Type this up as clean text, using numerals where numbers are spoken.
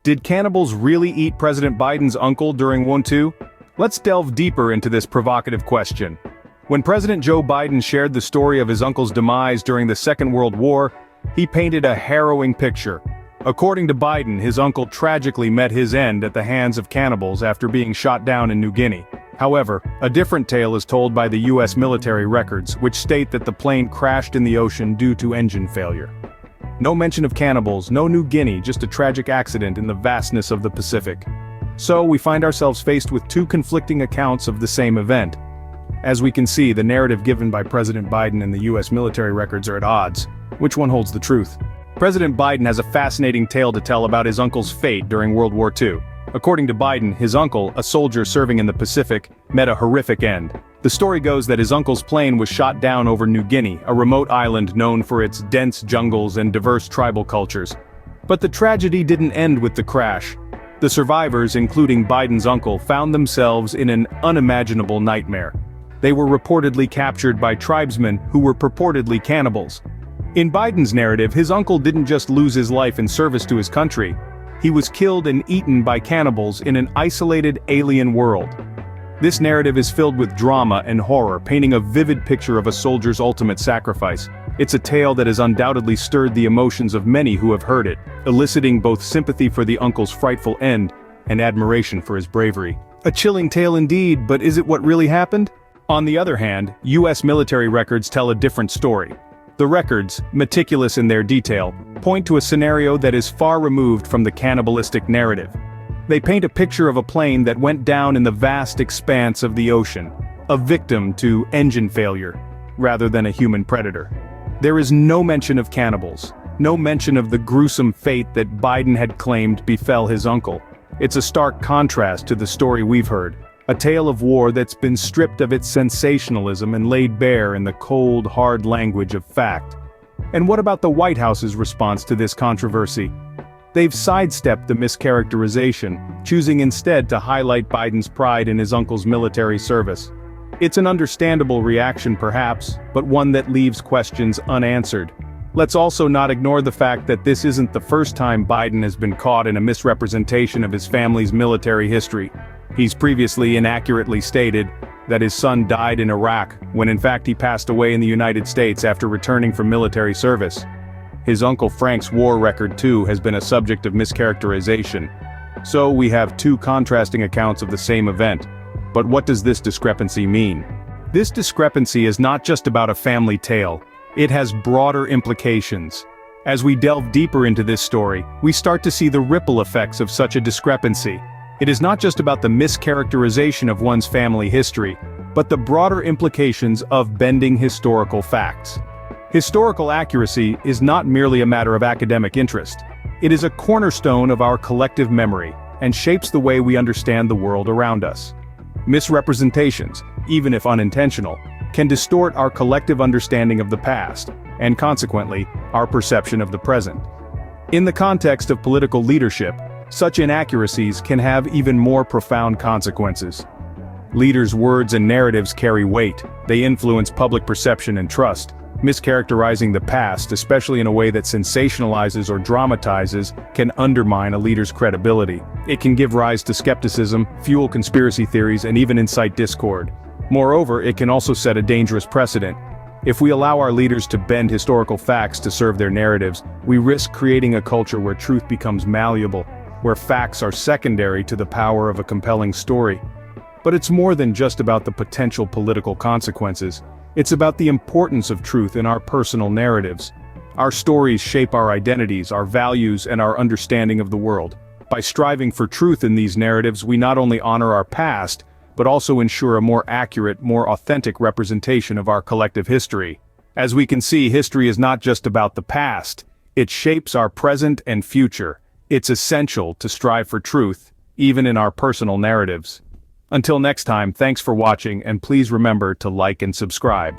Did cannibals really eat President Biden's uncle during World War II? Let's delve deeper into this provocative question. When President Joe Biden shared the story of his uncle's demise during the Second World War, he painted a harrowing picture. According to Biden, his uncle tragically met his end at the hands of cannibals after being shot down in New Guinea. However, a different tale is told by the U.S. military records, which state that the plane crashed in the ocean due to engine failure. No mention of cannibals, no New Guinea, just a tragic accident in the vastness of the Pacific. So we find ourselves faced with two conflicting accounts of the same event. As we can see, the narrative given by President Biden and the U.S. military records are at odds. Which one holds the truth? President Biden has a fascinating tale to tell about his uncle's fate during World War II. According to Biden, his uncle, a soldier serving in the Pacific, met a horrific end. The story goes that his uncle's plane was shot down over New Guinea, a remote island known for its dense jungles and diverse tribal cultures. But the tragedy didn't end with the crash. The survivors, including Biden's uncle, found themselves in an unimaginable nightmare. They were reportedly captured by tribesmen who were purportedly cannibals. In Biden's narrative, his uncle didn't just lose his life in service to his country. He was killed and eaten by cannibals in an isolated alien world. This narrative is filled with drama and horror, painting a vivid picture of a soldier's ultimate sacrifice. It's a tale that has undoubtedly stirred the emotions of many who have heard it, eliciting both sympathy for the uncle's frightful end and admiration for his bravery. A chilling tale indeed, but is it what really happened? On the other hand, U.S. military records tell a different story. The records, meticulous in their detail, point to a scenario that is far removed from the cannibalistic narrative. They paint a picture of a plane that went down in the vast expanse of the ocean, a victim to engine failure, rather than a human predator. There is no mention of cannibals, no mention of the gruesome fate that Biden had claimed befell his uncle. It's a stark contrast to the story we've heard, a tale of war that's been stripped of its sensationalism and laid bare in the cold, hard language of fact. And what about the White House's response to this controversy? They've sidestepped the mischaracterization, choosing instead to highlight Biden's pride in his uncle's military service. It's an understandable reaction perhaps, but one that leaves questions unanswered. Let's also not ignore the fact that this isn't the first time Biden has been caught in a misrepresentation of his family's military history. He's previously inaccurately stated that his son died in Iraq, when in fact he passed away in the United States after returning from military service. His Uncle Frank's war record too has been a subject of mischaracterization. So we have two contrasting accounts of the same event. But what does this discrepancy mean? This discrepancy is not just about a family tale. It has broader implications. As we delve deeper into this story, we start to see the ripple effects of such a discrepancy. It is not just about the mischaracterization of one's family history, but the broader implications of bending historical facts. Historical accuracy is not merely a matter of academic interest. It is a cornerstone of our collective memory, and shapes the way we understand the world around us. Misrepresentations, even if unintentional, can distort our collective understanding of the past, and consequently, our perception of the present. In the context of political leadership, such inaccuracies can have even more profound consequences. Leaders' words and narratives carry weight. They influence public perception and trust. Mischaracterizing the past, especially in a way that sensationalizes or dramatizes, can undermine a leader's credibility. It can give rise to skepticism, fuel conspiracy theories, and even incite discord. Moreover, it can also set a dangerous precedent. If we allow our leaders to bend historical facts to serve their narratives, we risk creating a culture where truth becomes malleable, where facts are secondary to the power of a compelling story. But it's more than just about the potential political consequences. It's about the importance of truth in our personal narratives. Our stories shape our identities, our values, and our understanding of the world. By striving for truth in these narratives, we not only honor our past, but also ensure a more accurate, more authentic representation of our collective history. As we can see, history is not just about the past. It shapes our present and future. It's essential to strive for truth, even in our personal narratives. Until next time, thanks for watching, and please remember to like and subscribe.